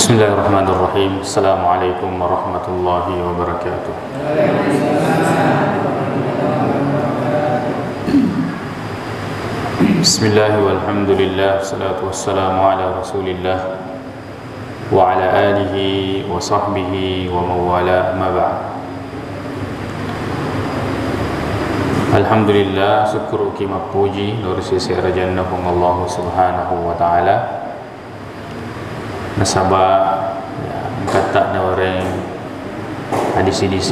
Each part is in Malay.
Bismillahirrahmanirrahim. Assalamualaikum warahmatullahi wabarakatuh. Bismillah walhamdulillah, salatu wassalamu ala rasulillah wa ala alihi wa sahbihi wa mawala ma ba'd. Alhamdulillah, syukur ukimah puji nur sisi rajanna Allah subhanahu wa ta'ala. Nasabah kata na orang hadis-hadis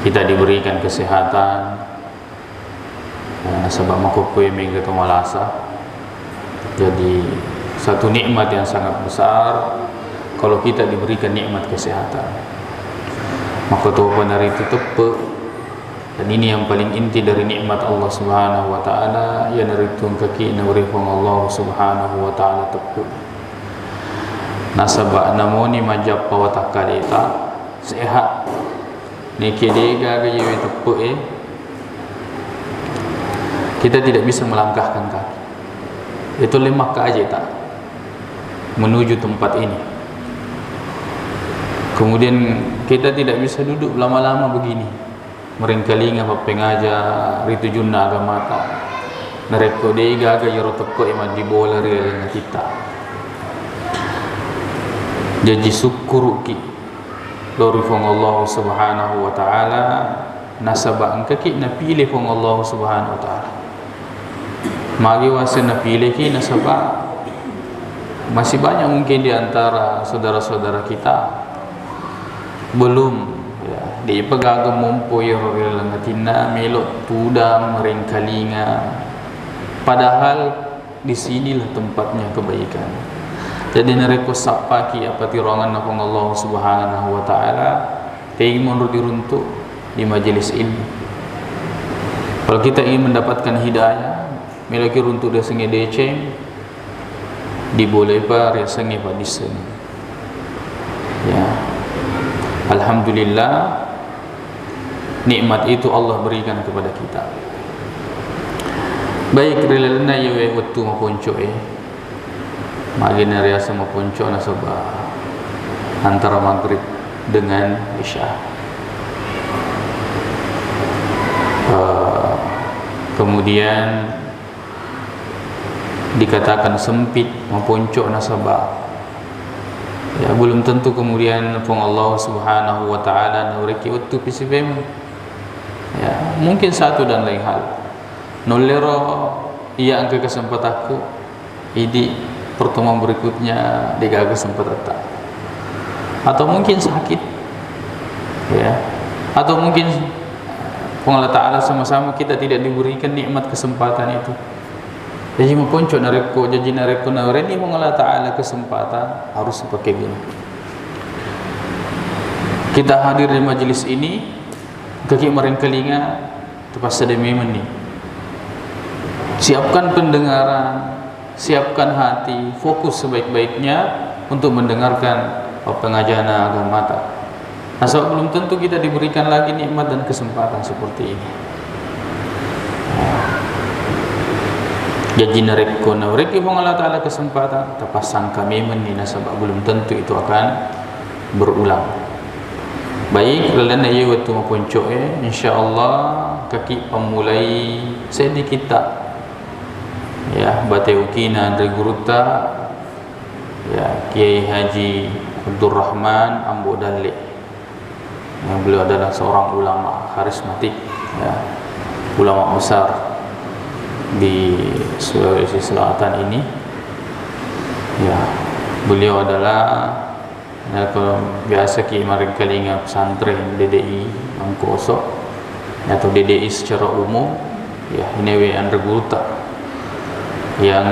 kita diberikan kesehatan, nasabah makupui minggu tu malasa. Jadi satu nikmat yang sangat besar kalau kita diberikan nikmat kesehatan. Maka tu benar itu tepat. Dan ini yang paling inti dari nikmat Allah Subhanahu wa taala, yang naritung kaki naurifung Allah Subhanahu wa taala tepat. Nasabah namoni majap pawatakalita sehat ni kedega ke yewe tepuk kita tidak bisa melangkahkan kaki. Itu 5 aja tak menuju tempat ini. Kemudian kita tidak bisa duduk lama-lama begini. Meringkali ngapa pengaja ritu junna agama ta. Nereko dega ke yero tepuk emang dibola dengan kita. Jadi syukur ki lorifong Allah subhanahu wa ta'ala nasabah angkaki na pilih fong Allah subhanahu wa ta'ala magi wasa na pilih ki nasabah. Masih banyak mungkin di antara saudara-saudara kita belum di pegagam mumpoy rorelangatina melok tudang meringkalinga, padahal di sinilah tempatnya kebaikan. Jadi nareko sapaki apa tirongan nafong Allah subhanahu wa ta'ala ingin menurut diruntuk di majelis ini. Kalau kita ingin mendapatkan hidayah miliki runtuk dia sengi deceng diboleh par ya sengi padisen ya. Alhamdulillah, nikmat itu Allah berikan kepada kita. Baik relana yewe waktu maponco magi area sama ponco nasabah antara maghrib dengan isya. Kemudian dikatakan sempit maponco nasabah. Ya belum tentu kemudian pun Allah Subhanahu wa taala nauriki waktu pisibem. Ya, mungkin satu dan lain hal. Nolero ia angka kesempatanku idi pertemuan berikutnya digagas sempat datang, atau mungkin sakit ya, atau mungkin Allah Ta'ala sama-sama kita tidak diberikan nikmat kesempatan itu. Jadi mempuncuk nareko janji nareko nareni Allah Ta'ala kesempatan harus pakai gini. Kita hadir di majelis ini kaki merengkelinga tepas sedemi meni. Siapkan pendengaran, siapkan hati, fokus sebaik-baiknya untuk mendengarkan pengajaran agama ta. Nah, sebab belum tentu kita diberikan lagi nikmat dan kesempatan seperti ini. Jadi nareko nareki Allah Ta'ala kesempatan terpasang kami menina sebab belum tentu itu akan berulang. Baik, lelana ye waktu mapunco insyaallah kaki pemulai sedikit tak ya batai ukina dari guruta ya Kiai Haji Abdul Rahman Ambo Dalik, yang beliau adalah seorang ulama karismatik ya, ulama besar di Sulawesi Selatan ini ya. Beliau adalah ya, kalau biasa Ki Maring Kalinga pesantren DDI Mangkoso atau DDI secara umum ya, ini under guruta yang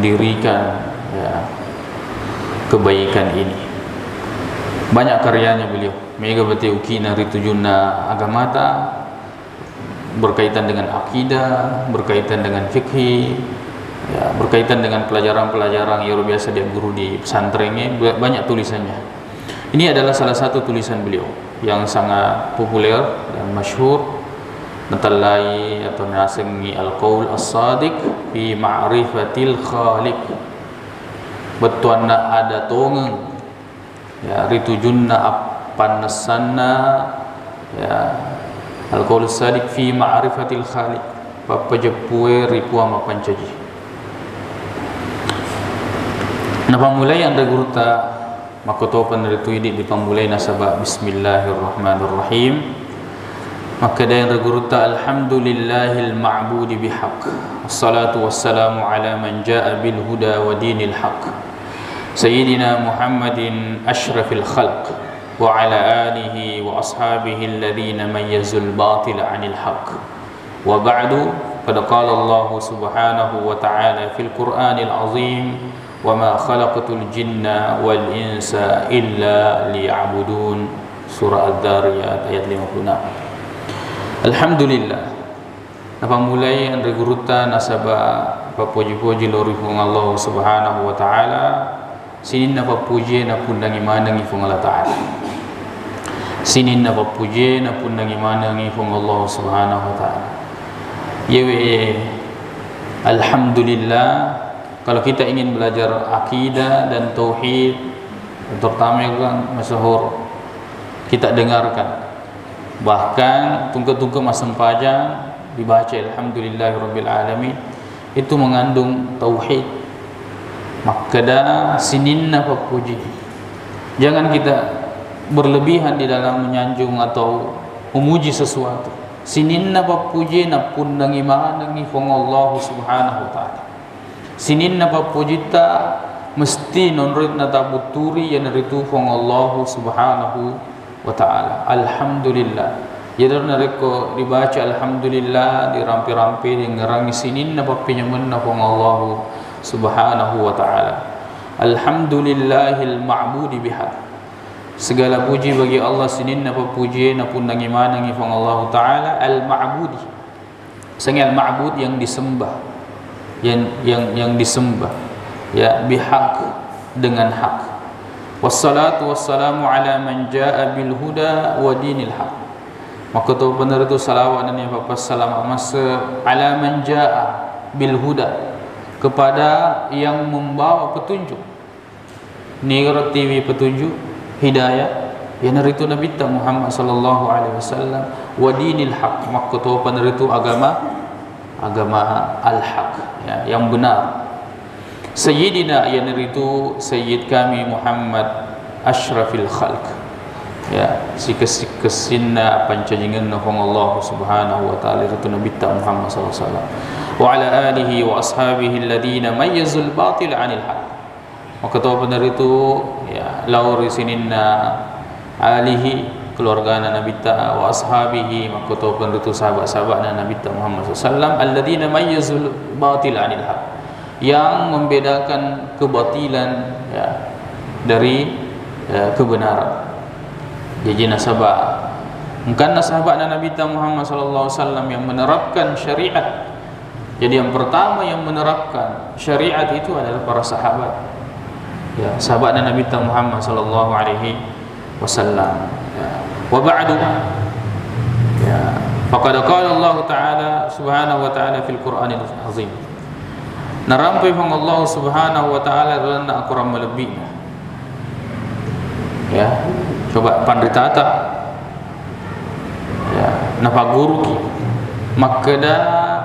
dirikan ya, kebaikan ini. Banyak karyanya beliau. Mega bati ukina ritujuna agamata, berkaitan dengan akidah, berkaitan dengan fikih ya, berkaitan dengan pelajaran-pelajaran yang biasa dia guru di pesantrennya. Banyak tulisannya. Ini adalah salah satu tulisan beliau yang sangat populer dan masyhur. Natalai atau nasengi al-qaul as-sadiq fi ma'rifatil khaliq betuan nak ada tongeng ya ritujunna apanasanna ya al-qaul sadiq fi ma'rifatil khaliq bapa jepue ripua mapancaji napa mulai anda gurta makoto peneritu ini dipamulai nasabah bismillahirrahmanirrahim. Maka dan ragurta alhamdulillahil ma'budi bihaq wassalatu wassalamu ala man jaa bil huda wa dinil haq sayyidina Muhammadin ashrafil khalq wa ala alihi wa ashabihi alladhina mayyazul batila 'anil haq wa ba'du qad qala Allah subhanahu wa ta'ala fil Qur'anil azim wa ma khalaqatul jinna wal insa illa liya'budun surah Ad-Dariyat ayat 56. Alhamdulillah napa mulai anda guruta nasaba papuji-puji lorifung Allah subhanahu wa ta'ala sinin napa puji na pundangi manangi fung Allah ta'ala sinin napa puji na pundangi manangi fung Allah subhanahu wa ta'ala yewe alhamdulillah kalau kita ingin belajar akidah dan tauhid terutama yang masyhur kita dengarkan. Bahkan tunggu-tunggu masa panjang dibaca alhamdulillahirabbil alamin itu mengandung tauhid. Maka dah sininna papuji. Jangan kita berlebihan di dalam menyanjung atau memuji sesuatu. Sininna papuji na pundangi manangi fong Allah subhanahu wa ta'ala. Sininna papuji ta mesti nonrit na tabuturi yang ritu fong Allah subhanahu wa ta'ala. Alhamdulillah jadi nareko dibaca alhamdulillah dirampi-rampi dengerangi sinin napa pinyamun napa Allah subhanahu wa ta'ala. Alhamdulillahil ma'budi bihaq segala puji bagi Allah sinin napa puji napa pundangi manangi fong Allah ta'ala al ma'budi sangal ma'bud yang disembah yang disembah ya bihaq dengan hak. Wassalatu wassalamu ala man jaa bil huda wa dinil haq. Maka tu benar itu salawat dan apa salam masa ala man jaa bil huda kepada yang membawa petunjuk. Ni TV petunjuk hidayah yang itu Nabi Muhammad sallallahu alaihi wasallam wa dinil haq. Maka tu benar itu agama al-haq ya, yang benar. Sayyidina yang itu Sayyid kami Muhammad ashrafil khalq ya sikesinna pancajingan nahong Allah subhanahu wa ta'ala itu Nabi Muhammad sallallahu alaihi wasallam wa ala alihi wa ashabihi alladhina mayyazul batil 'anil haq. Maka tahu benar itu ya lauri sininna alihi keluarga Nabi ta wa ashabihi. Maka tahu benar itu sahabat-sahabat Nabi Muhammad sallallahu alaihi wasallam alladhina mayyazul batil 'anil haq yang membedakan kebatilan ya, dari kebenaran. Jadi nasabah bukan sahabat Nabi Muhammad sallallahu alaihi wasallam yang menerapkan syariat. Jadi yang pertama yang menerapkan syariat itu adalah para sahabat. Ya, sahabat Nabi Muhammad sallallahu alaihi wasallam. Ya. Wa ba'du. Ya, faqad qala Allah Ta'ala subhanahu wa ta'ala fil Qur'anil azim. Narampai fang Allah subhanahu wa ta'ala adalah nak kurang melebih ya coba pandritata ya napa guru ki makada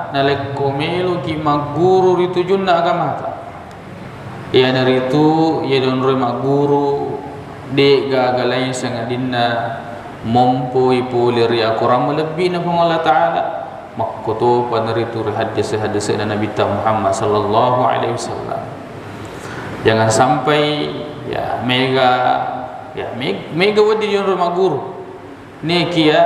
naleko melo ki maguru itu junna agama ta ya dari itu ya don re maguru de gagalai sangadinna mompoi poleri kurang melebih na fang Allah ta'ala. Makoto paneritu hadis-hadis Nabi Muhammad sallallahu alaihi wasallam. Jangan sampai ya mega wadi yon rumah guru. Ni kia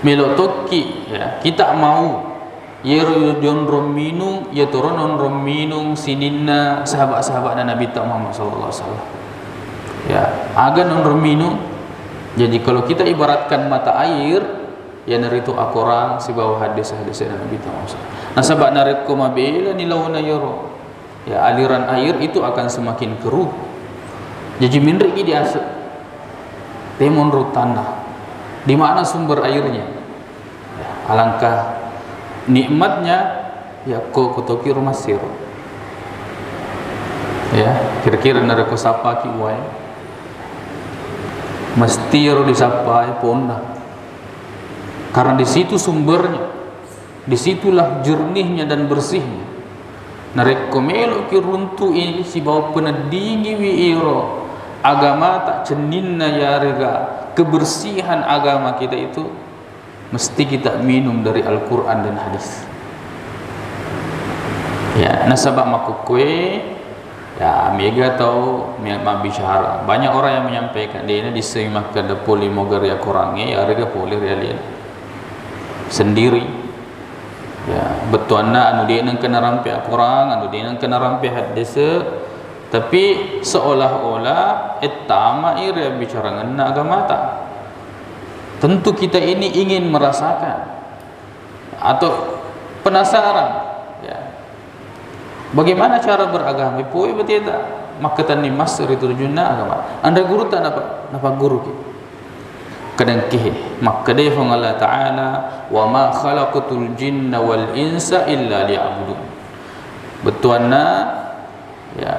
melotoki ya kita mau yero yon rominu ya turun rominu sininna sahabat-sahabat Nabi Muhammad sallallahu alaihi wasallam. Ya, agan rominu. Jadi kalau kita ibaratkan mata air ya naritu akorang si bawah hadis-hadis Nabi Muhammad. Nasabak narik komabela ni launa yoro. Ya aliran air itu akan semakin keruh. Jadi minri di asap. Temon rut tanah. Di mana sumber airnya? Ya, alangkah nikmatnya ya ko kotoki rumah siro. Ya, kira-kira nareko sapa ki wai. Mesti ro disapa ponda. Karena di situ sumbernya. Disitulah jernihnya dan bersihnya. Nareko melo ki runtu ini si bau penadingi wi iro. Agama tak ceninna ya rega. Kebersihan agama kita itu mesti kita minum dari Al-Quran dan hadis. Ya, nasabak makukwe ya mega tahu bicara. Banyak orang yang menyampaikan dia ini disemak ada poli mogar ya kurangnya ya rega poli realia sendiri. Ya, betuanna anu dia nang kena rampai Al-Quran, anu dia nang kena rampai hadis. Tapi seolah-olah etama ira bicara ngena agama tak. Tentu kita ini ingin merasakan atau penasaran ya. Bagaimana cara beragama? Poi betul tak? Maka tani master itu junna agama. Anda guru tak napa guru ki? Kadang kih maka dia Allah Taala wa ma khalaqatul jinna wal insa illa liya'budun. Betuanna ya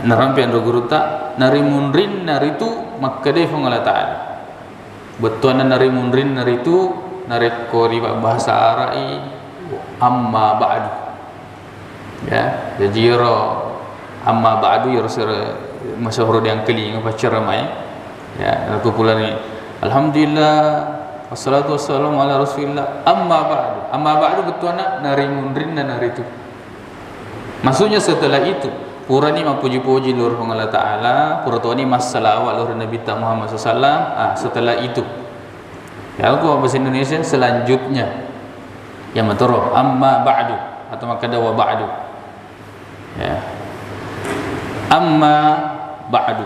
narampi anda guru tak narimunrin naritu maka dia Allah Taala. Betuanna narimunrin naritu nareko riba bahasa Arai amma ba'du. Ya, jadi amma ba'du ya rasul masyhur yang kali ngapa ceramai ya aku pula ni alhamdulillah wassalatu wassalamu ala rasulillah amma ba'du betuana narimunrin dan naritu maksudnya setelah itu pura ni memuji-puji luar Allah Taala pura tu ni masalawat luar Nabi Muhammad SAW. Setelah itu ya aku bahasa Indonesia selanjutnya yang maturo amma ba'du atau makada wa ba'du ya amma ba'du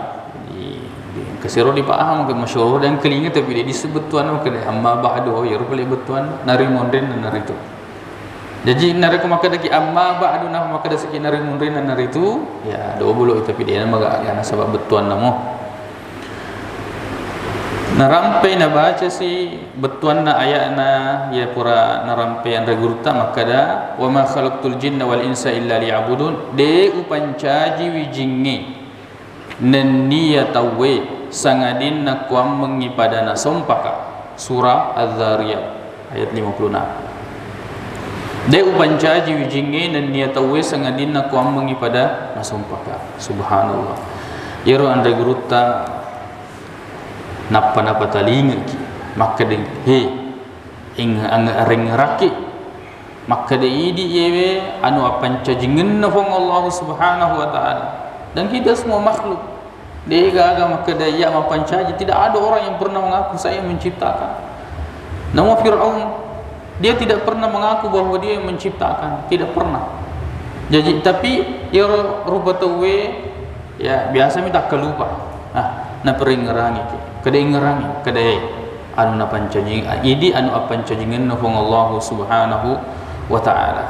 kesiro dipaham ke masyhur dan kelinga tapi dia disebut tuan maka amma ba'du ya rupanya betuan narimondin dan naritu. Jadi nareko maka daki amma ba'du nah maka da seki narimondin dan naritu ya 20 tapi dia nama ya sebab betuan namo. Narampai na baca si betuan na ayatna ya pura narampai anda gurta maka da wa ma khalaqtul jinna wal insa illa liya'budun de upancaji wijingi nenniyatawe sangadin na kuam mengipadana sompaka surah Az-Zariyat ayat 56 de upancaji wijingi nenniyatawe sangadin na kuam mengipada na sompaka subhanallah yaro anda gurta napa talinga ki maka de he ing ring raki maka de idi yewe anu apanca jingenna fong Allah Subhanahu wa taala dan kita semua makhluk dia agama maka de ya mapanca tidak ada orang yang pernah mengaku saya menciptakan. Namun Firaun dia tidak pernah mengaku bahwa dia menciptakan, tidak pernah. Jadi tapi ya rubatawe ya biasa minta kelupa na peringerangi ki kadai ngerangi kadai anu na pancajing idi anu apancajingen na fong Allah Subhanahu wa taala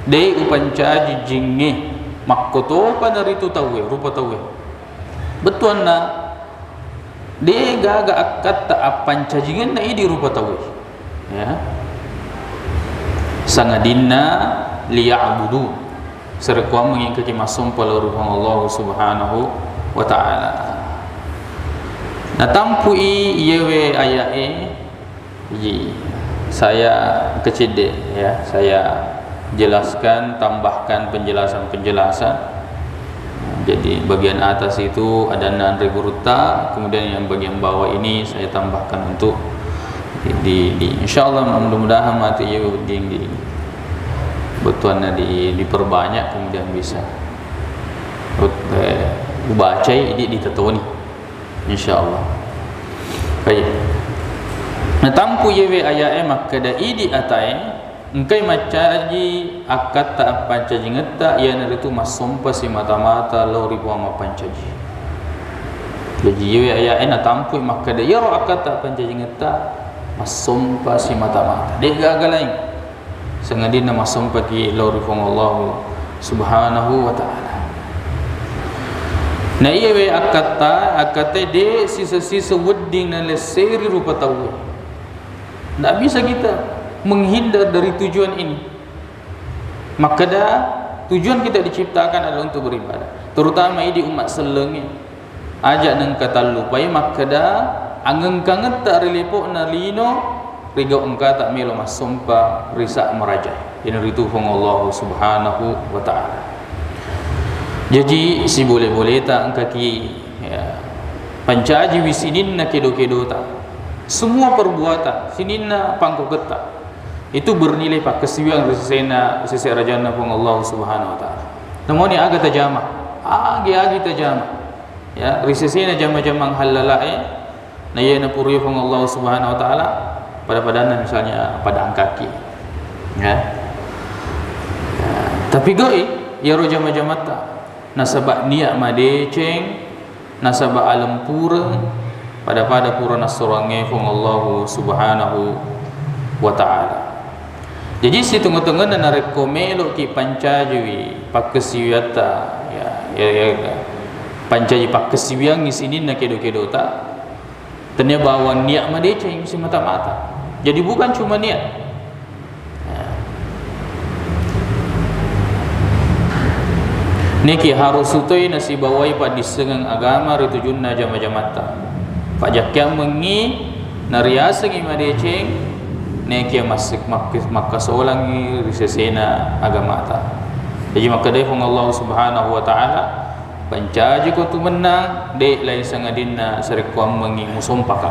dei upancaji jinge makkoto panaritu tawe rupa tawe betuan na de gaga akat ta apancajingen na idi rupa tawe ya sangadinna liya'budu serkuam mengikuti masum pala rupa Allah Subhanahu wa taala. Nah tampui yewe ayae saya kecil ya saya jelaskan tambahkan penjelasan. Jadi bagian atas itu ada nandri guruta, kemudian yang bagian bawah ini saya tambahkan untuk di insyaallah mudah-mudahan mati yewe di betuannya diperbanyak kemudian bisa baca ini ditetoni insyaallah. Baik. Nah tampu yewe ayae maka da idi atai engkai macaji akata pancaji ngeta ya naritu masompa si mata-mata lo ribu ama pancaji. Jadi yewe ayae na tampu maka da yaro akata pancaji ngeta masompa si mata-mata. Dia gagalain. Sengadina masompa ki lo ribu Allah Subhanahu wa taala. Na iyawe akata de sisa-sisa wedding dan leseri rupa tahu. Tak bisa kita menghindar dari tujuan ini. Maka dah tujuan kita diciptakan adalah untuk beribadah. terutama di umat seleng ajak nang kata lupai makada angeng kanget tak relipok na lino riga engka tak melo masumpa risa meraja ini ritu fong Allah subhanahu wa ta'ala. Jadi si boleh-boleh tak engka ki ya, pancaji wisinin na kedo-kedo tak semua perbuatan sininna pangko ketak itu bernilai pak kesiwiang risena sisi rajana fong Allah subhanahu wa ta'ala. Namun ni agak tajamah agi tajamah ya risesena jama-jama halalae na ye na puri fong Allah subhanahu wa ta'ala pada padana misalnya pada kaki ya. Tapi goi ya ro jama-jama ta nasabak niat madeceng nasabak alam pura pada pura nasorange fong Allah subhanahu wa ta'ala. Jadi si tengah-tengah na rekomelo ki pancajwi pakesiwiata ya pancaji pakesiwiang di sini na kedo-kedo ta tanya bawa niat madeceng si mata-mata. Jadi bukan cuma niat. Niki harus utoi nasi bawai pak disengang agama ritujun na jama-jamata. Pak jakyang mengi nariasa ngi madeceng niki masuk makka solangi risesena agama ta. Jadi maka dai fong Allah subhanahu wa ta'ala pancaji ko tu menang de lain sangadinna sarekuam mengi musompaka.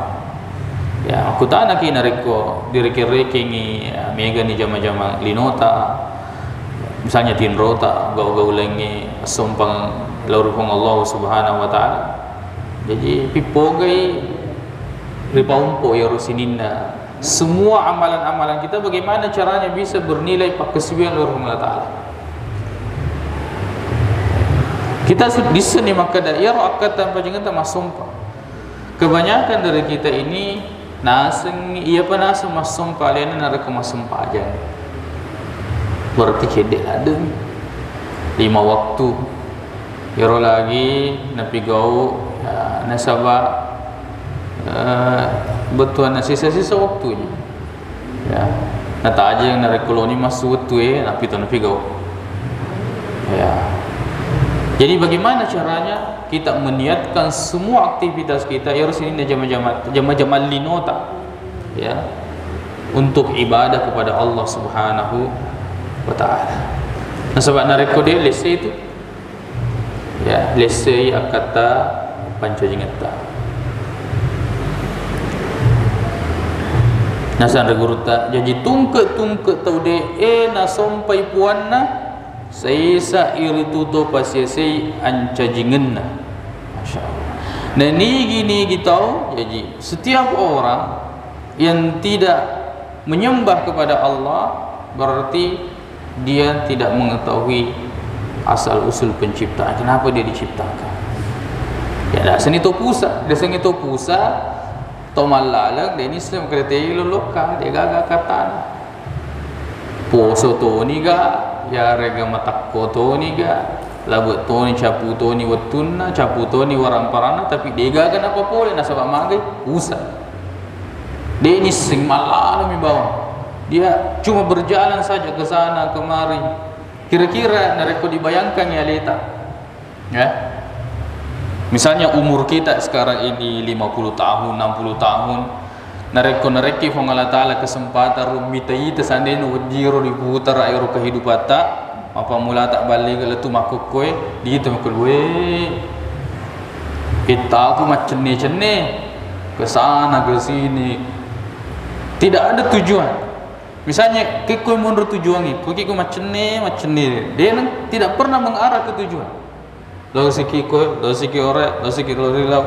Ya aku tak nak kena reko direke-reke ni mega ni jama-jama linota misalnya tinrota gau-gau lengi sompang laurufong Allah subhanahu wa ta'ala. Jadi pipogai ripaumpo ya rusininna semua amalan-amalan kita bagaimana caranya bisa bernilai pakesiwian laurufong Allah ta'ala. Kita disini maka daerah akad tanpa jangan tak masumpa. Kebanyakan dari kita ini naseng ia pernah semasum kalian nara kemasum aja berarti kedek ada 5 waktu yaro lagi napi gau ya, nasaba betul sisa-sisa waktunya ya nata aja yang nara koloni masuk waktu napi tu napi gau ya. Jadi bagaimana caranya kita meniatkan semua aktivitas kita harus ini jama-jama linota ya untuk ibadah kepada Allah subhanahu wa ta'ala. Nah sebab nareko dia lese itu ya lese akata pancajingata. Nah san reguruta jadi tungke tau de na sompai puanna saisa iritu to pasiasai ancajingenna. Masya-Allah. Nah ni gini tahu jadi setiap orang yang tidak menyembah kepada Allah berarti dia tidak mengetahui asal usul penciptaan. Kenapa dia diciptakan? Ya dah seni to pusa, dia seni to pusa to malalang dia ni Islam kriteria lokal dia gaga katana. Poso to ni ga ya rega matakko to ni ga labut to ni capu to ni watunna capu to ni waramparana tapi dia gaga apa boleh nasabak magai pusa. Dia ni sing malala mi bawa. Dia cuma berjalan saja ke sana kemari. Kira-kira nareko dibayangkan ya leta. Ya. Misalnya umur kita sekarang ini 50 tahun, 60 tahun. Nareko fong Allah Ta'ala kesempatan rumitai tersandai wajiro diputar air kehidupan tak apa mula tak balik ke letu makuk kowe di itu makuk we kita aku macam ni ke sana ke sini tidak ada tujuan. Misalnya kowe mundur tujuan ni kowe macam ni dia tidak pernah mengarah ke tujuan. Lalu siki kowe lalu siki ore lalu siki rilau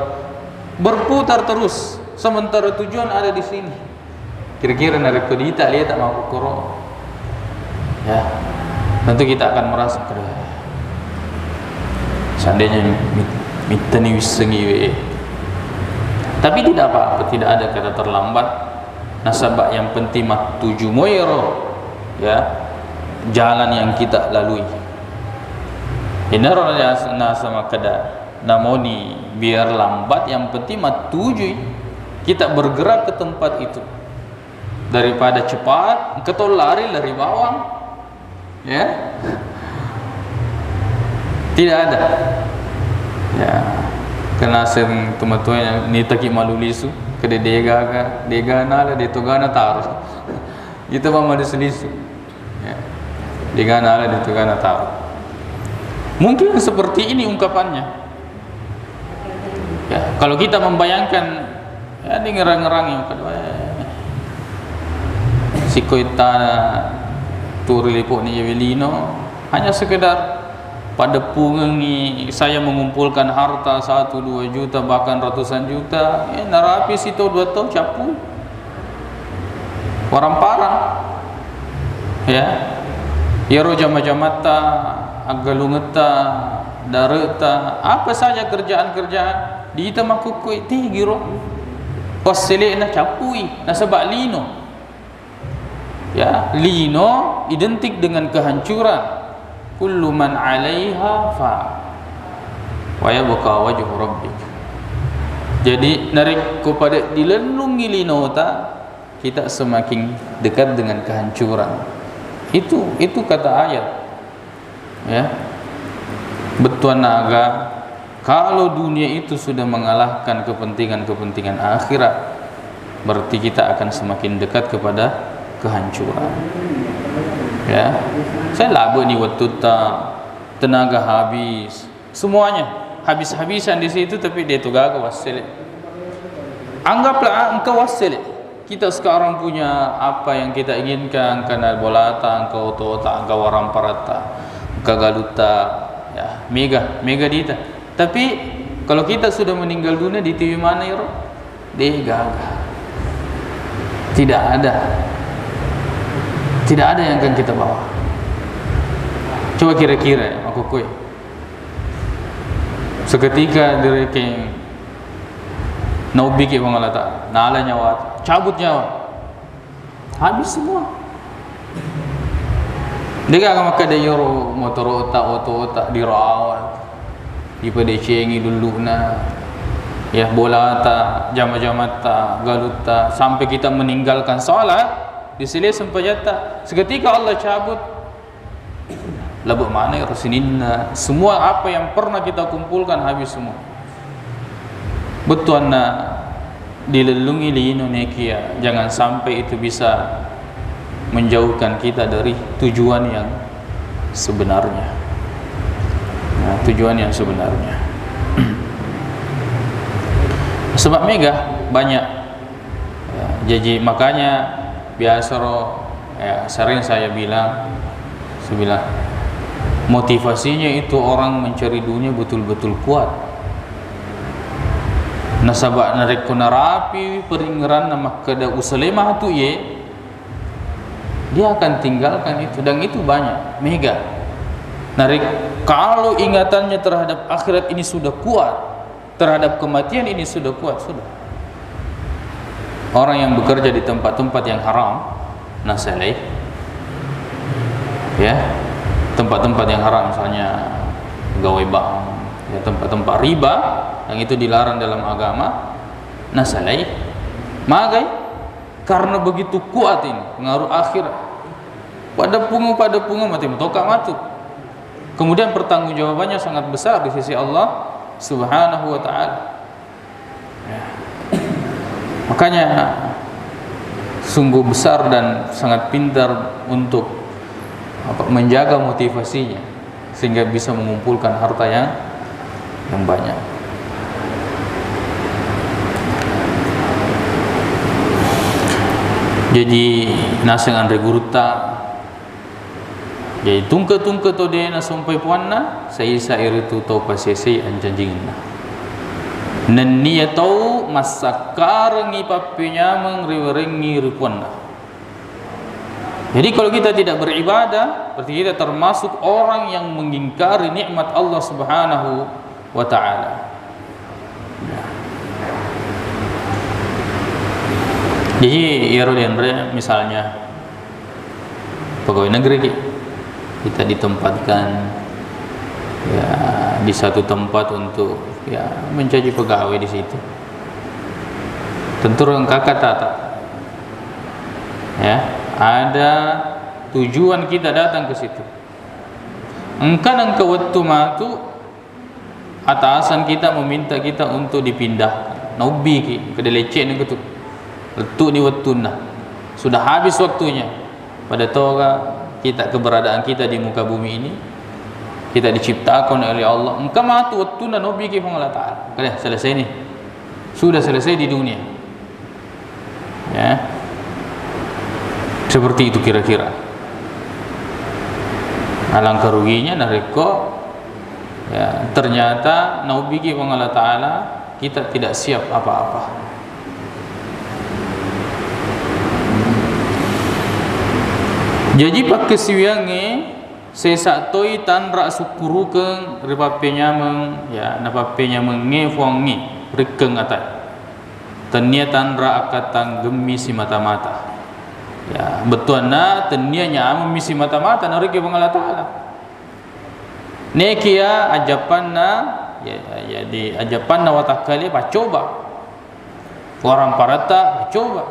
berputar terus sementara tujuan ada di sini. Kira-kira nareko di Italia tak mau koro. Ya. Tentu kita akan merasa keren. Seandainya mitani wisengi. Tapi tidak apa-apa, tidak ada kata terlambat. Nasabak yang penting mat tuju moiro. Ya. Jalan yang kita lalui. Inara sama kada namoni biar lambat yang penting mat tuju. Kita bergerak ke tempat itu daripada cepat kita lari bawang ya tidak ada Kena sering teman-teman ni taki malulisu kede dega nala de togana taruh. Itu mah malulisu. Ya. Dega nala de togana taruh. Mungkin seperti ini ungkapannya. Ya, kalau kita membayangkan ya di ngerang-ngerang yang kedua si koita turi lipo ni Yewelino hanya sekedar pada pungengi saya mengumpulkan harta 1-2 juta bahkan ratusan juta narapi situ 2 tahun capu orang parang ya roja majamata agalungeta dareta apa saja kerjaan-kerjaan di ita makukui ti giro wasile na capui na sebab lino ya lino identik dengan kehancuran. Kullu man 'alaiha fa wa yabqa wajhu rabbik. Jadi narik kepada dilendungi linota kita semakin dekat dengan kehancuran. Itu kata ayat. Ya. Betuan naga kalau dunia itu sudah mengalahkan kepentingan-kepentingan akhirat, berarti kita akan semakin dekat kepada kehancuran. Ya, saya laba ni waktu tenaga habis, semuanya habis-habisan di situ, tapi dia tu gagal wasil. Anggaplah engkau wasil. Kita sekarang punya apa yang kita inginkan, kanal bolata, engkau tota, engkau waram parata, engkau galuta, ya, mega dita. Tapi kalau kita sudah meninggal dunia di TV mana ya? Dia gagal. Tidak ada yang akan kita bawa. Coba kira-kira aku kue. Seketika direkeng naubiki pangalata, nala nyawa, cabut nyawa, habis semua. Dia akan makan dia yoro motor otak dirawat, dipedecengi dulu na, ya bola ta, jama-jama ta, galut ta, sampai kita meninggalkan salat. Di sini sampai jata seketika Allah cabut labuk mana rusininna semua apa yang pernah kita kumpulkan habis semua. Betul na dilelungi lino nekia, jangan sampai itu bisa menjauhkan kita dari tujuan yang sebenarnya. Nah, tujuan yang sebenarnya. Sebab mega banyak ya, jadi makanya biasa ya, sering saya bilang motivasinya itu orang mencari dunia betul-betul kuat. Nasabak narik kunarapi peringgeran nama kada usalemah tu ye, dia akan tinggalkan itu, dan itu banyak mega narik. Kalau ingatannya terhadap akhirat ini sudah kuat, terhadap kematian ini sudah kuat, sudah. Orang yang bekerja di tempat-tempat yang haram, nasalih, ya, tempat-tempat yang haram, misalnya pegawai bank, ya, tempat-tempat riba, yang itu dilarang dalam agama, nasalih, magai, karena begitu kuat ini pengaruh akhirat. Pada pungu mati metoka matu. Kemudian pertanggungjawabannya sangat besar di sisi Allah Subhanahu wa Ta'ala. Ya. Makanya sungguh besar dan sangat pintar untuk menjaga motivasinya sehingga bisa mengumpulkan harta yang banyak. Jadi naseng andre guruta, jadi tungke to de na sampai puanna saya iritu tau pasese anjanjingna. Nan niya tau masakar ngi papinya mengriweringi rupunna. Jadi kalau kita tidak beribadah, berarti kita termasuk orang yang mengingkari nikmat Allah Subhanahu wa Ta'ala. Jadi ya Rodendre, misalnya pegawai negeri kita ditempatkan ya di satu tempat untuk ya menjadi pegawai di situ. Tentu orang kakak tata, ya ada tujuan kita datang ke situ. Engkau waktu matu atasan kita meminta kita untuk dipindahkan, naubi ki kada leceh ni ketuk letuk ni watunna sudah habis waktunya. Pada toga kita keberadaan kita di muka bumi ini, kita diciptakan oleh Allah, engkau matu watunna naubi ki Allah Taala. Kada selesai ni, sudah selesai di dunia, ya. Seperti itu kira-kira. Alangkah ruginya nareko, ya, ternyata naubiki Allah Ta'ala kita tidak siap apa-apa. Jadi pakai siwiangi sesak toi tanra sukuru keng ripapenya meng, ya, napapenya menge fuangi rikeng atai tenia tanra akatang gemi si mata-mata, ya, betul na tenia nyam misi mata-mata nariki Allah Ta'ala. Nekia ajapanna, ya di ajapanna watakali pacoba orang parata pacoba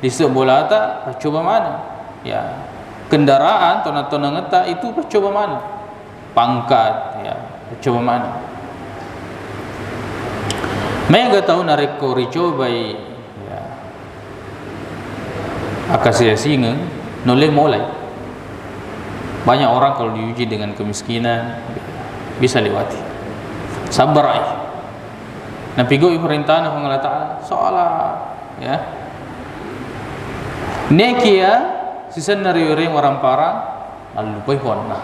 di sebolata pacoba mana, ya, kendaraan tona-tona ngeta itu pacoba mana, pangkat, ya, pacoba mana. Mega tahu nareko ricobai, ya, akasia singa noleh mulai. Banyak orang kalau diuji dengan kemiskinan bisa lewati. Sabar ai. Nabi go perintahan Allah Taala soalah, ya. Nekia sisan nariure orang parang lalu lupai honna.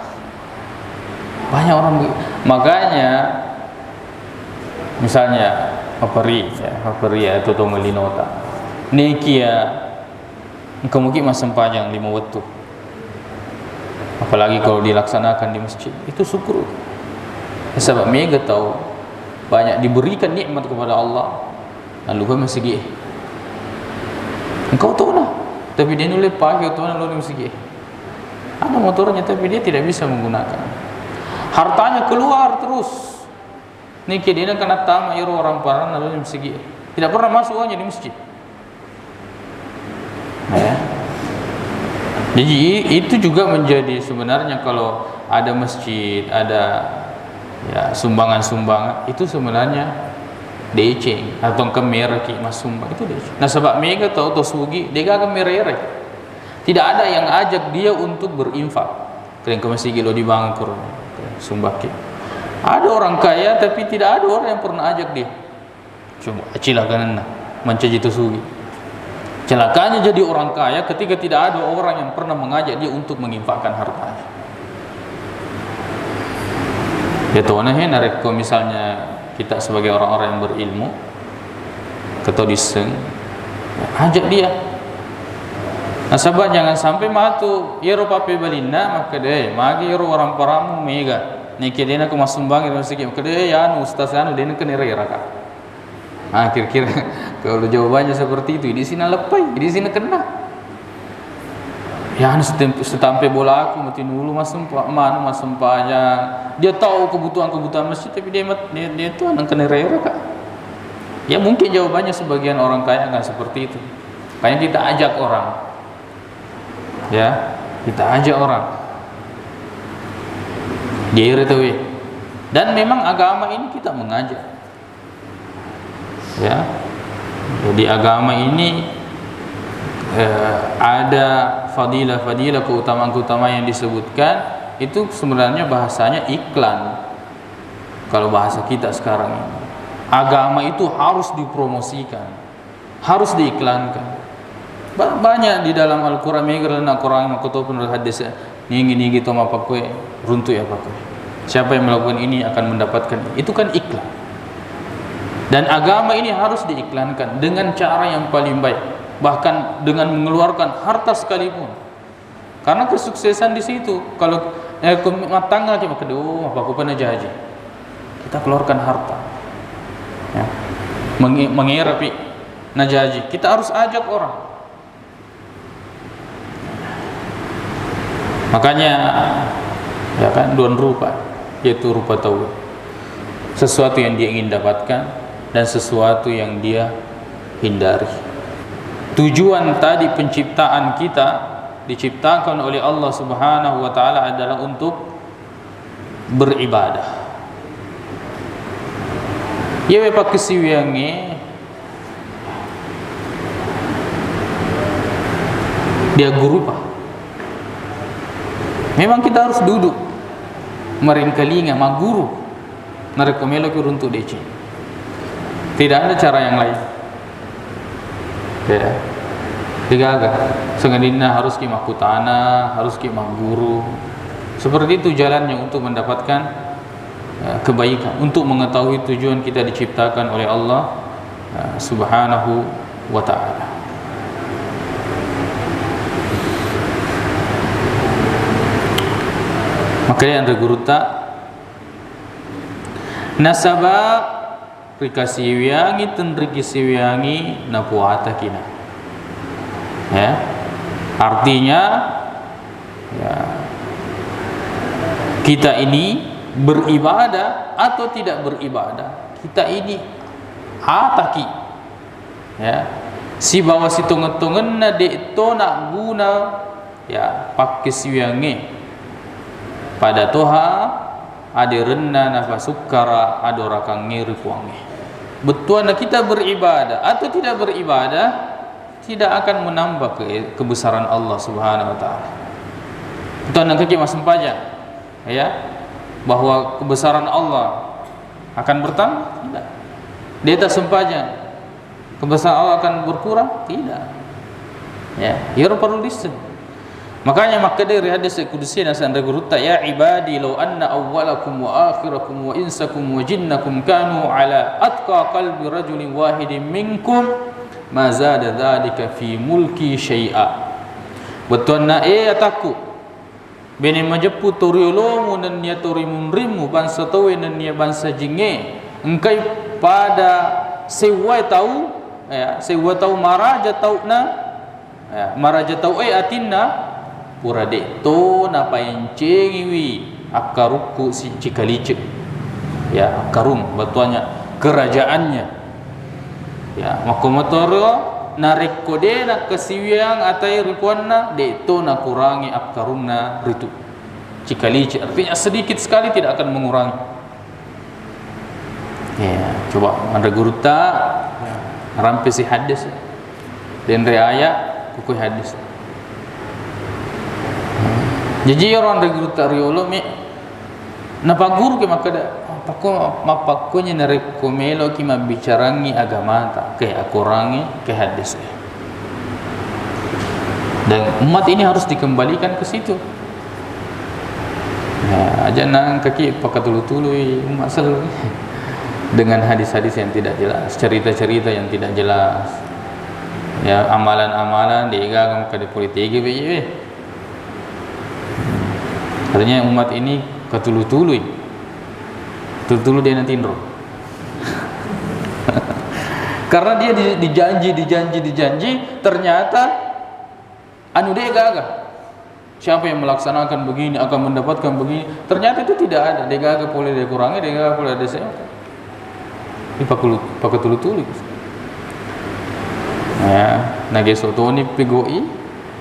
Banyak orang makanya misalnya paperi atau tomelinota. Nekia engkau mungkin masam panjang 5 waktu. Apalagi kalau dilaksanakan di masjid, itu syukur. Sebab mega tahu banyak diberikan nikmat kepada Allah, lalu kau masih gih. Engkau tahu lah, tapi dia nulai pagi atau lalu masih gih. Ada motornya tapi dia tidak bisa menggunakan. Hartanya keluar terus. Niki dia nak kena tamak iru orang parang lalu masih gih. Tidak pernah masuk uangnya di masjid. Ya. Jadi itu juga menjadi sebenarnya kalau ada masjid, ada, ya, sumbangan-sumbangan itu sebenarnya DC atau kemer ki mas sumbang itu DC. Nah sebab mega tahu sugi dia gak kemerere. Tidak ada yang ajak dia untuk berinfak. Kalian ke masjid lo dibangun kurang sumbaki. Ada orang kaya tapi tidak ada orang yang pernah ajak dia. Cuma cilakan mencaji itu sugi. Celakanya jadi orang kaya ketika tidak ada orang yang pernah mengajak dia untuk menginfakkan hartanya. Ya tuan nareko misalnya kita sebagai orang-orang yang berilmu ketau diseng, ya, ajak dia. Nah sahabat jangan sampai matu iro pape balina maka deh magi iro orang paramu mega niki dena ke masumbang iro sikit maka deh ya ustaz anu dena ke nira ka. Nah kira-kira kalau jawabannya seperti itu, di sini lepai, di sini kena. Ya anu setampe bola aku mati dulu masempanya. Dia tahu kebutuhan masjid tapi dia itu anak kena rera kak. Ya mungkin jawabannya sebagian orang kaya enggak seperti itu. Kayak kita ajak orang. Ya, kita ajak orang. Dia itu. Dan memang agama ini kita mengajak. Ya, jadi agama ini ada fadilah keutamaan yang disebutkan itu sebenarnya bahasanya iklan. Kalau bahasa kita sekarang ini, agama itu harus dipromosikan, harus diiklankan. Banyak di dalam Al-Quran mengenai Quran makutub penurut hadis ini gitu apa kue runtuh ya apa kue. Siapa yang melakukan ini akan mendapatkan itu kan iklan. Dan agama ini harus diiklankan dengan cara yang paling baik, bahkan dengan mengeluarkan harta sekalipun. Karena kesuksesan di situ. Kalau matangga kita kedua, apa pun aja haji, kita keluarkan harta. Ya. Mengirapi najaji, kita harus ajak orang. Makanya, ya kan, dua rupa, yaitu rupa tauhid. Sesuatu yang dia ingin dapatkan dan sesuatu yang dia hindari. Tujuan tadi penciptaan kita diciptakan oleh Allah Subhanahu wa taala adalah untuk beribadah. Ia bepak kesiwiange dia guru pak. Memang kita harus duduk merengkelinga ma guru narekomelo ki runtuk deci. Tidak ada cara yang lain. Ya. Digaga. Sengadina harus ki makutana, harus ki guru. Seperti itu jalannya untuk mendapatkan kebaikan, untuk mengetahui tujuan kita diciptakan oleh Allah Subhanahu wa ta'ala. Makanya anda guru tak nasaba rikasiwiangi ten rikasiwiangi napuata kina. Ya. Artinya ya, kita ini beribadah atau tidak beribadah, kita ini hataki ya si bawa si tongen-tongen na de to nak guna ya pakai siwiange pada toha ade renna nafasukara adorakang ngiri kuange. Betul kita beribadah atau tidak beribadah tidak akan menambah kebesaran Allah Subhanahu wa taala. Betul nak kaki masem pajak ya bahwa kebesaran Allah akan bertambah? Tidak. Dia tak sempajang kebesaran Allah akan berkurang? Tidak. Ya, ia perlu disebut. Makanya maka dari hadis qudsi nasan regurutta ya ibadi law anna awwalakum wa akhirakum wa insakum wa jinnakum kanu ala atqa qalbi rajulin wahidin minkum ma zada dzalika fi mulki syai'a. Betul na ataku bene majepu toriolomu dan nia torimunrimu bangsa tawe dan nia bangsa jinge engkai pada sewai tahu ya sewai tahu maraja tahu na ya maraja tahu atinna purade to na paencengiwi akaruku si cikalice ya akarum batuanya kerajaannya ya makomotoro narik kode nak kesiwiang atai rikuanna de to na kurangi akarumna ritu cikalici artinya sedikit sekali tidak akan mengurangi. Ya coba anda guru tak rampe si hadis dan riaya kuku hadis. Jadi orang anda guru tak riolo me napa guru ke makada mapakunya narekomelo ki mabicarangi agama tak ke akurangi ke hadis dan umat ini harus dikembalikan ke situ. Ya, aja nang kaki pakatulu-tului umat selalu dengan hadis-hadis yang tidak jelas, cerita-cerita yang tidak jelas. Ya, amalan-amalan diigang ke politik be. Artinya umat ini katulu-tului Tulu dia nanti indro. Karena dia dijanji, ternyata anu dia gagah. Siapa yang melaksanakan begini akan mendapatkan begini, ternyata itu tidak ada. Dia gagah boleh dia kurangi, dia gagah boleh ada saya. Ini pakai tulu-tulu. Ya, nage soto ni pigoi,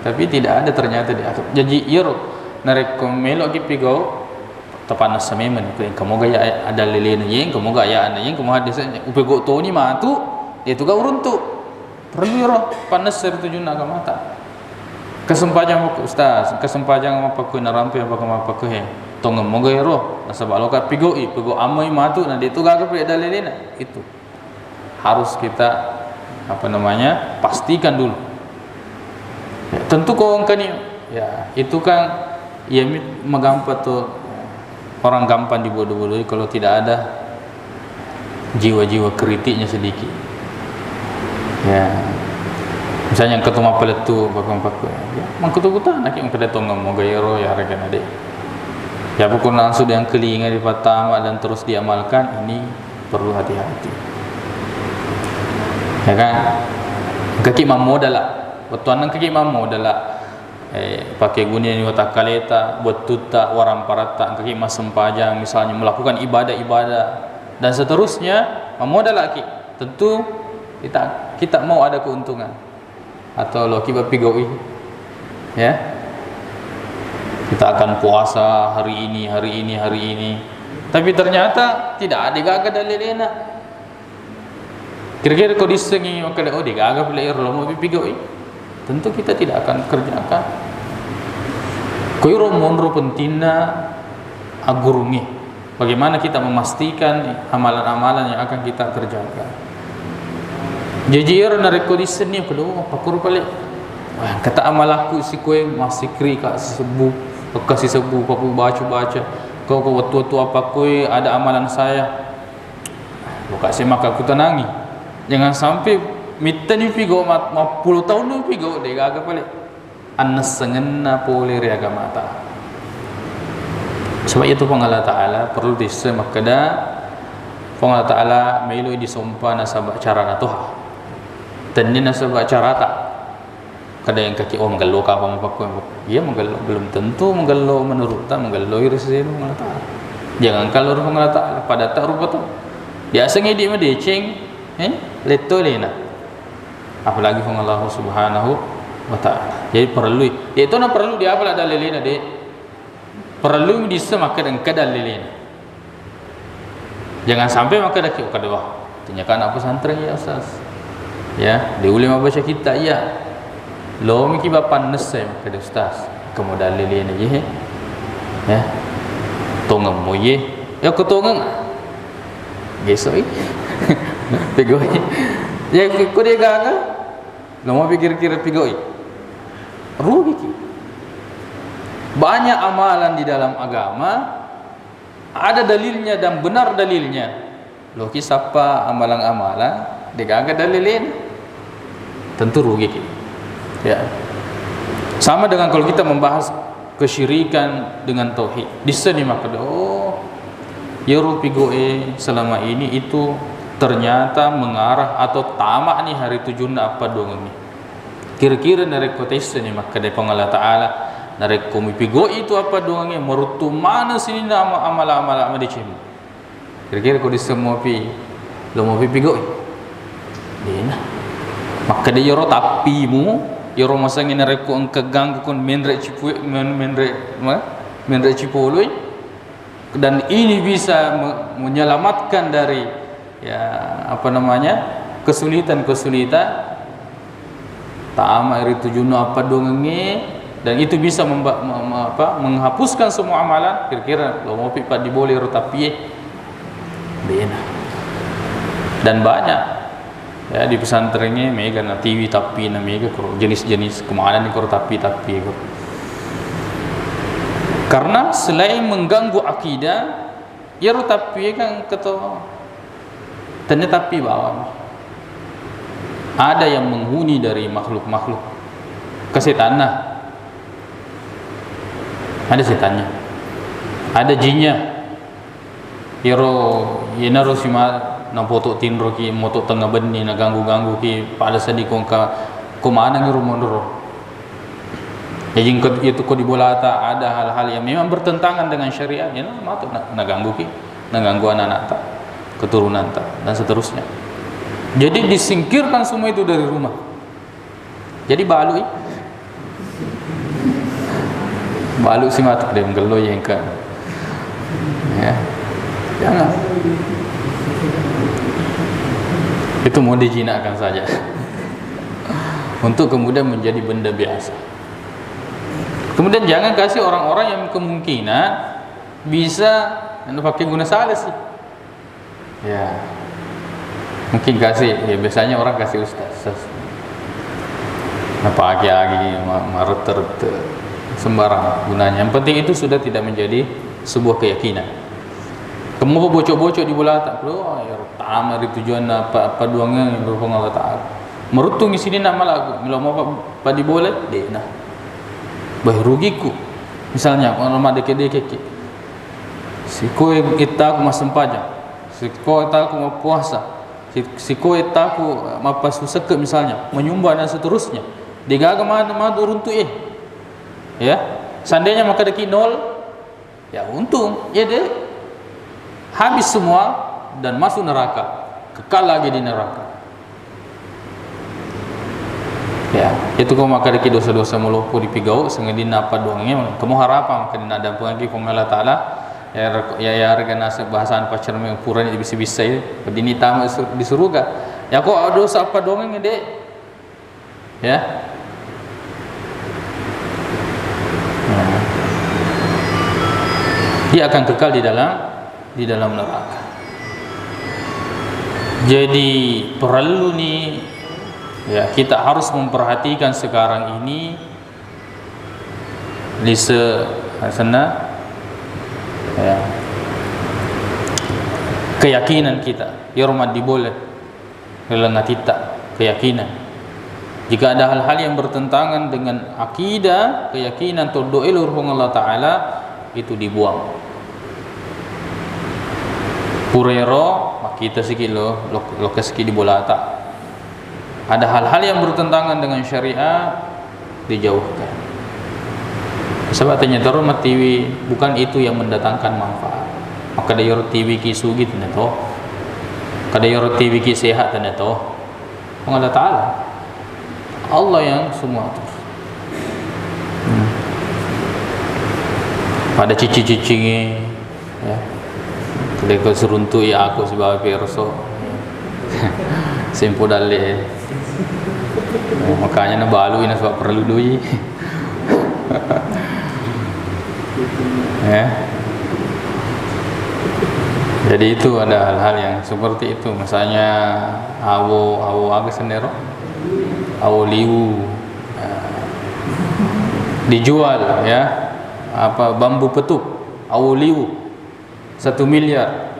tapi tidak ada ternyata dia. Jadi iro narekomelo ki pigau tapanas sa memen kamu gaya ada lele na yeng kamu gaya na yeng kamu hadis upego to ni matu itu ga uruntu perlu ro panas ser tujuh naga mata kesempajang mo ustaz kesempajang mo pakku na rampe apa kama pakku he tongem mo gaya ro nasaba loka pigo amai matu na itu ga pre ada lele na itu harus kita pastikan dulu ya, tentu kau kan ya itu kan ya magampa to orang gampang dibodoh-bodohi kalau tidak ada jiwa-jiwa kritiknya sedikit. Ya, misalnya yang ketemu peletu bakang-bakang, ya, mangkutu-kutu nak yang pada tonggam mau gayro ya rekan adik. Ya pukul langsung yang kelinga di pertama dan terus diamalkan ini perlu hati-hati. Ya kan, kaki mamodal lah, betuan kaki mamodal lah. Pakai guna ni watak kaleta buat tuta waram parata kaki mas sempajang misalnya melakukan ibadah-ibadah dan seterusnya memodal lagi tentu kita mau ada keuntungan atau lo kibat pigoi ya kita akan puasa hari ini tapi ternyata tidak ada gagah dalilena Kira-kira kau disengi maka oh dia agak pula lo mau pipigo tentu kita tidak akan kerjakan. Kau monro pentina agurungi. Bagaimana kita memastikan amalan-amalan yang akan kita kerjakan. Jejir narik kau diseni perlu pakur balik. Kata amal aku si kau masih kri kat sebu, kasih sebu papu baca. Kau waktu apa kau ada amalan saya. Buka saya maka aku tenangi. Jangan sampai mita ni pigo mat 10 tahun ni pigo dia agak balik. Anas sengenna boleh riaga mata. Sebab itu Allah Taala perlu disemakada. Allah Taala melu disumpah nasabak cara natuha. Tanya nasabak cara tak. Kada yang kaki menggallo ka apa pakai. Dia menggallo belum tentu menggallo menurut tak menggallo irse Allah Taala. Jangan kalau Allah Taala pada tak rupa tu. Biasa ngedi mah deceng. Leto lena. Apalagi Allah Subhanahu wa Ta'ala. Jadi perlu itu na perlu dia apa ada lelena de. Perlu disemakan kada lelena. Jangan sampai maka dak kada wah. Tanyakan apa santri ya Ustaz. Ya, dia ulama baca kita ya. Lo miki bapan nesem kada Ustaz. Kemudian lelena je. Ya. Tongam moye. Ya ko tongam. Gesoi. Pegoi. Ya ko dia gaga. Lo mau pikir-pikir pegoi. Rugi ki. Banyak amalan di dalam agama ada dalilnya dan benar dalilnya. Lo ki siapa amalan-amalan dia gaga dalilin. Tentu rugi ki. Ya. Sama dengan kalau kita membahas kesyirikan dengan tauhid. Di sini maka ya rupigoe selama ini itu ternyata mengarah atau tamak ni hari tujuan apa dong ni. Kira-kira narek kotes ni maka dari Allah Taala narek komi pigo itu apa dong ni merutu mana sini nama amal-amal macam ni. Kira-kira kau disemua pi lo mau pigo dia maka dia yoro tapi mu yoro masa ni narek ko engke gang kon menrek cipu menrek cipoloi dan ini bisa menyelamatkan dari ya apa namanya kesulitan-kesulitan ta'ama iri tujuno apa dongenge dan itu bisa menghapuskan semua amalan. Kira-kira lo mau pipat diboleh rotapi bena dan banyak ya di pesantrennya mega na TV tapi na mega jenis-jenis kemana ni kor tapi karena selain mengganggu akidah ya rotapi kan keto tanya tapi bawah ada yang menghuni dari makhluk-makhluk kesetan ada setannya ada jinnya yero sima na foto tinro ki moto tengah beni na ganggu-ganggu ki pada sadi kong ka mana ni rumondoro jadi itu ko di bolata ada hal-hal yang memang bertentangan dengan syariat ya matu na ganggu ki na ganggu anak-anak tak keturunan tak dan seterusnya. Jadi disingkirkan semua itu dari rumah. Jadi balu si matu dia menggelo yang kan. Ya. Jangan. Itu mau dijinakkan saja. Untuk kemudian menjadi benda biasa. Kemudian jangan kasih orang-orang yang kemungkinan bisa pakai guna salah sih. Ya, mungkin kasih. Ya biasanya orang kasih ustaz. Apa lagi maret sembarang gunanya. Yang penting itu sudah tidak menjadi sebuah keyakinan. Kamu bocok-bocok di bola tak perlu. Ya pertama dari tujuan apa duangnya yang berhubung Allah Taala. Merutung di sini nama lagu. Kalau mau apa di bola, deh nah. Bah rugiku. Misalnya orang ada keke. Si koe kita aku masem pajak. Si koe aku mau puasa. Si koe aku apa susah ke misalnya menyumbang dan seterusnya. Digaga mana turun tu ya. Seandainya maka deki nol, ya untung. Ya deh. Habis semua dan masuk neraka. Kekal lagi di neraka. Ya, itu kau maka deki dosa-dosa melupu di pigau sengedi napa doangnya. Kamu harapan maka dina ada lagi kau Allah Taala ya harga nasib bahasan pacar mengukuran bisa-bisa ya. Berdini tamu di surga. Ya kok dosa apa dongeng dek? Ya. Dia akan kekal di dalam neraka. Jadi perlu nih, ya, kita harus memperhatikan sekarang ini lise sana, ya, keyakinan kita. Ya rumah diboleh lelengat kita keyakinan. Jika ada hal-hal yang bertentangan dengan akidah, keyakinan atau doa Allah Ta'ala, itu dibuang. Purero kita sikit lo keski di bola tak. Ada hal-hal yang bertentangan dengan syariat, dijauhkan. Sebab tanya taruh TV bukan itu yang mendatangkan manfaat. Maka ada yor TV ki sugi tanda toh. Kada yor TV ki sehat tanda toh. Allah Ta'ala, Allah yang semua atur. Pada cici-cicingnya, ya. Kalau kau seruntuk ya aku sebab perso sempo dalih. Makanya nak balu ini sebab perlu duit. Ya. Jadi itu ada hal-hal yang seperti itu. Misalnya awo apa sendiri, awo liu, dijual, ya, apa bambu petuk, awo liu 1 miliar,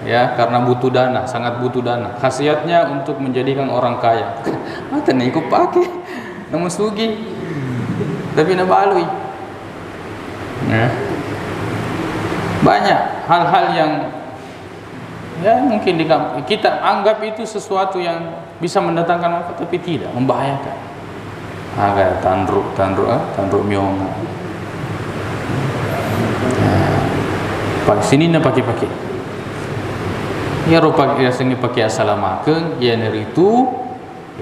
ya, karena butuh dana, sangat butuh dana. Khasiatnya untuk menjadikan orang kaya. Mata nih ikut pakai, namun sugi, tapi nak balui. Ya. Banyak hal-hal yang, ya, mungkin kita anggap itu sesuatu yang bisa mendatangkan manfaat, tapi tidak, membahayakan. Agak tandruk miong. Pak sini nak pakai. Ya rupa ya sengi pakai assalamualaikum, ya neri itu,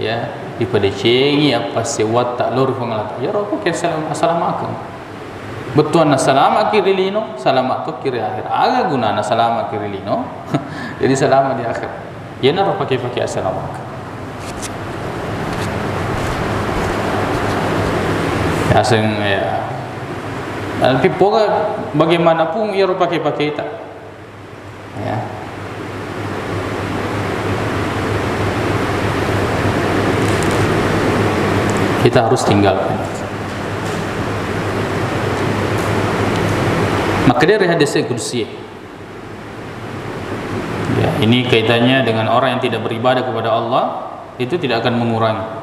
ya di pada cengi apa sewat tak lor pengalat. Ya rupa pakai assalamualaikum. Betul na salam akhir lino, salam tu kiri akhir. Aga guna na salam akhir lino. Jadi salam di akhir. Ya na rupa pakai assalamualaikum. Ya seng ya. Tapi pokok bagaimanapun ia pakai tak, ya. Kita harus tinggalkan. Maka dari hadis qudsi, ya, ini kaitannya dengan orang yang tidak beribadah kepada Allah, itu tidak akan mengurangi.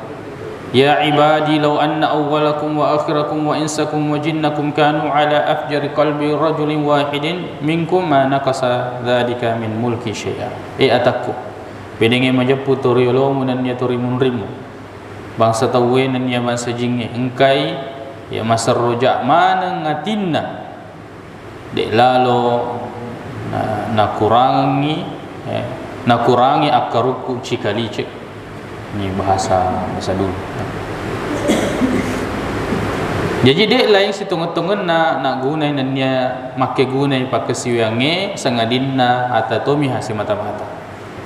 Ya ibadi law anna awwalakum wa akhirakum wa insakum wa jinnakum kanu ala afjari qalbi rajulin wahidin minkum ma naqasa dzalika min mulki syai'a. Atakku bedenge majapu toriolo munan ya torimun rimu bangsa tawe nan ya bangsa jinge engkai ya masar rojak mana ngatinna dek lalo na kurangi akaruku cikalicek. Ini bahasa dulu. Jadi dek lain si tunggu-tunggu nak gunai nanya make gunai pakai siwange sangadinna atau tomi hasil mata-mata.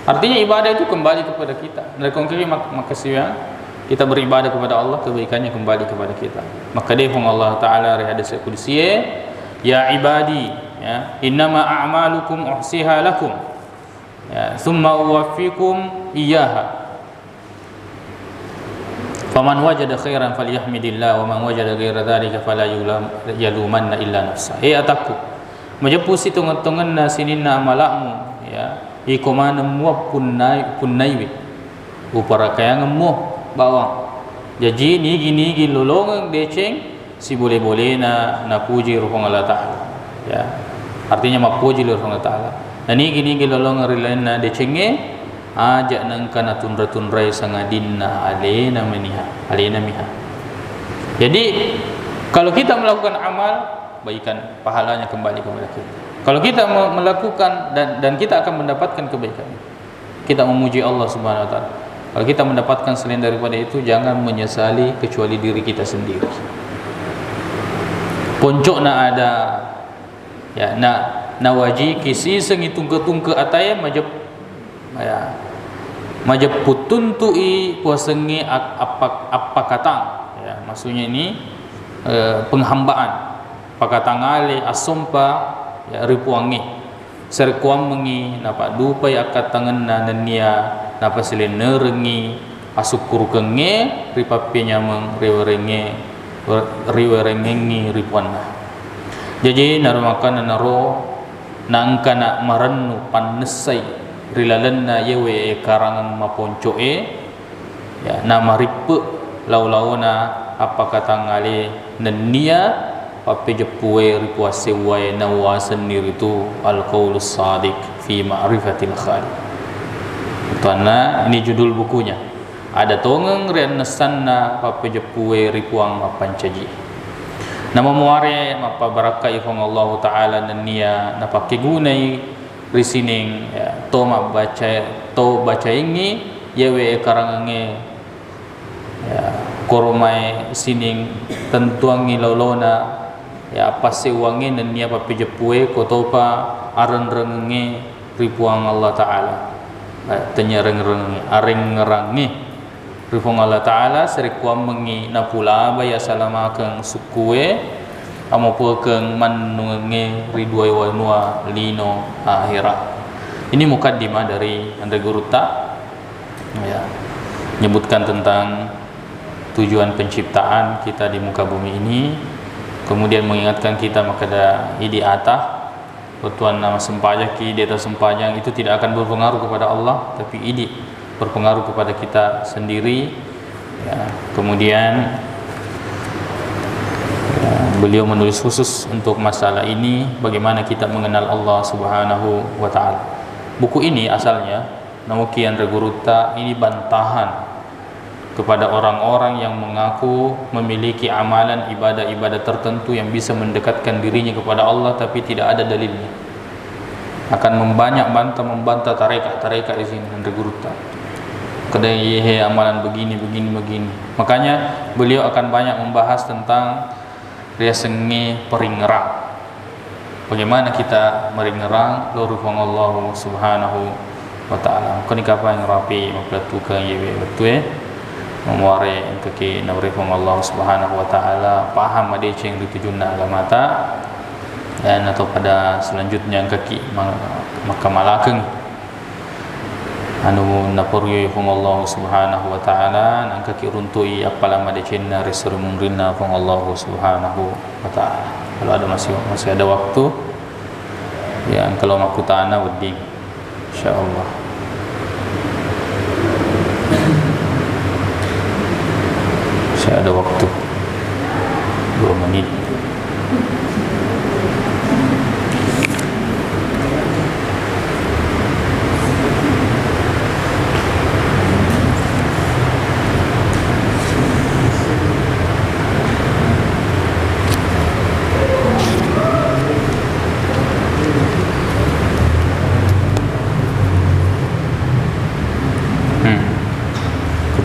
Artinya ibadah itu kembali kepada kita. Dari konkret maka siwang kita beribadah kepada Allah, kebaikannya kembali kepada kita. Maka dia Allah Ta'ala dari hadis qudsi, ya ibadi, ya, innama a'malukum uhsiha lakum, ya, thumma uwaffikum iyyaha. Faman wajada khairan falyahmidillah wa man wajada ghaira dzalika fala yalumanna illa nafsa. Atakku majapusi tungan-tungan na sinina amalakmu, ya, iko mana muap punnai upara kaya ngemu bawang. Jadi ni gini lolong deceng si boleh-boleh na puji rupa Allah Ta'ala, ya. Artinya mapuji rupa Allah Ta'ala. Dan ni gini lolong rilain na decenge ajak nangkana tunra-tunrai sangadinna alena miha. Jadi kalau kita melakukan amal, baikan pahalanya kembali kepada kita. Kalau kita melakukan dan kita akan mendapatkan kebaikan, kita memuji Allah Subhanahu wa taala. Kalau kita mendapatkan selain daripada itu, jangan menyesali kecuali diri kita sendiri. Poncok na ada, ya, na waji kisi sengitung ke ataya majap, ya, majaput tuntui puasengi apa katang, ya, maksudnya ini penghambaan pakatangale asompa ya ripuangi serkuam mengi napa dupa ya katangan na nenia napa sile nerengi asukur kenge ripapenya meng riwerengengi ripuan. Jadi narumakan naro nangkana marannu pannesai rilalenna yewe karangan maponcoe ya nama ripe laulawna apa katangale nenia pape jepue ripuase wae nawasan itu al-qaulus sadiq fi ma'rifatil khaliq. Tuanna ini judul bukunya. Ada tongeng rian nesanna pape jepue ripuang mapancaji. Nama muare mapa baraka ifang Allah taala nenia napa kegunai risining ya, to baca ini yewe karangange ya koromai sining tentuangi laulona ya pasti wangi dan nia papi jepue kotopa aran renge ripuang Allah taala tanya reng areng ngerangi ripuang Allah taala serikuam mengi napula baya salamakeun sukue amopukeun manunge ridwai wanua lino akhirat. Ini mukaddimah dari Andre Guruta ya, menyebutkan tentang tujuan penciptaan kita di muka bumi ini, kemudian mengingatkan kita makada idi atah tuan nama sempajak ki data sempajang itu tidak akan berpengaruh kepada Allah, tapi idi berpengaruh kepada kita sendiri ya. Kemudian ya, beliau menulis khusus untuk masalah ini bagaimana kita mengenal Allah Subhanahu wa taala. Buku ini asalnya Namuki Andre Guruta ini bantahan kepada orang-orang yang mengaku memiliki amalan ibadah-ibadah tertentu yang bisa mendekatkan dirinya kepada Allah tapi tidak ada dalilnya. Akan membantah tarekat di sini Andre Guruta. Kedai amalan begini. Makanya beliau akan banyak membahas tentang riasengi peringerang. Bagaimana kita meringerang lorufang Allah Subhanahu wa taala. Kini kapa yang rapi mempelatukan yewe betul memuare kaki nabrifung Allah Subhanahu wa taala paham ada yang ditujuna alamata dan atau pada selanjutnya kaki maka malakeng anu napuryo fung Allah Subhanahu wa taala nang kaki runtui apalama de cenna resurum rinna fung Allah Subhanahu wa taala. Kalau ada masih ada waktu ya kalau aku tanah wedi insyaallah. Saya ada waktu 2 menit.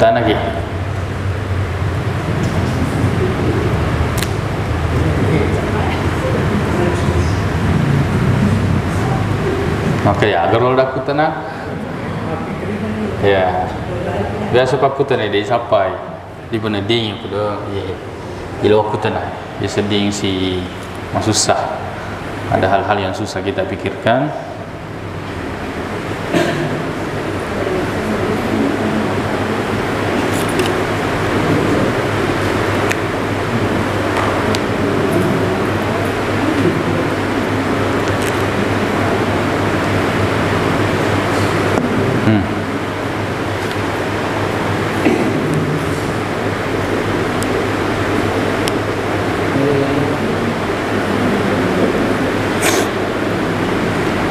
Kita lagi. Oke ya, agar lo aku tenang. Ya, biasa aku tenang di sapai di peneding yang kuda. Ya, ilo aku tenang. Dia seding si masusah. Ada hal-hal yang susah kita pikirkan.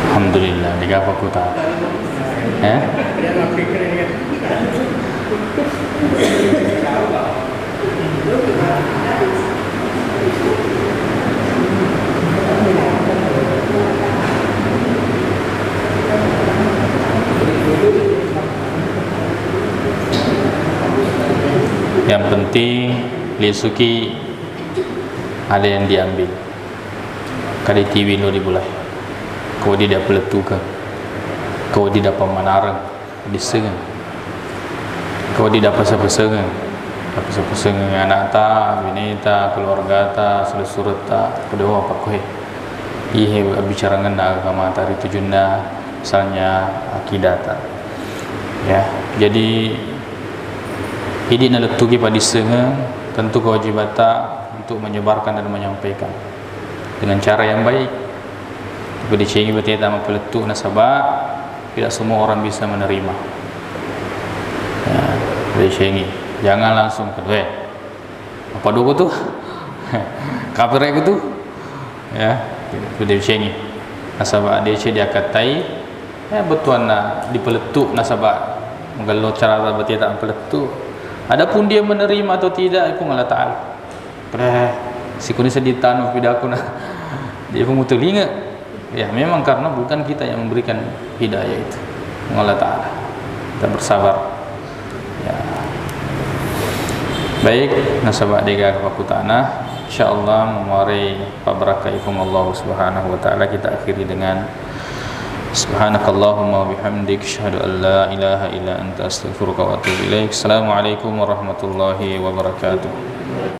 Alhamdulillah, digapa ku tak? Yang penting Lisuki ada yang diambil. Kali TV lo dibulai. Kau tidak peletukan. Kau tidak pemanarang. Disengan. Kau di dapat sepesengan, dapat sepesengan anak ta, bini ta, keluarga ta, seluruh ta, kedua apa kau? Ihe bicara ngena agama tari tujuna, misalnya akidah ta. Ya, jadi ini adalah tugi pada senga, tentu kewajiban ta untuk menyebarkan dan menyampaikan dengan cara yang baik. Tapi dicengi berarti tak mempeletuk nasabah, tidak semua orang bisa menerima. Ya, dicengi, jangan langsung kedua. Apa dogo tu? Kafir aku tu? Ya, sudah dicengi. Nasabah dia katai, ya betul nak dipeletuk nasabah. Kalau cara berarti tak mempeletuk. Adapun dia menerima atau tidak, itu Allah Ta'ala. Kerana si kuni seditan pada aku nak dia pun betul ingat. Ya memang karena bukan kita yang memberikan hidayah itu, Allah Ta'ala. Kita bersabar. Ya. Baik, nasabah dega kepada tanah. InsyaAllah memuari pabarakaikum Allah Subhanahu Wa Ta'ala. Kita akhiri dengan Subhanakallahumma wa bihamdik, asyhadu an la ilaha illa anta, astaghfiruka wa atubu ilaik. Assalamualaikum warahmatullahi wabarakatuh.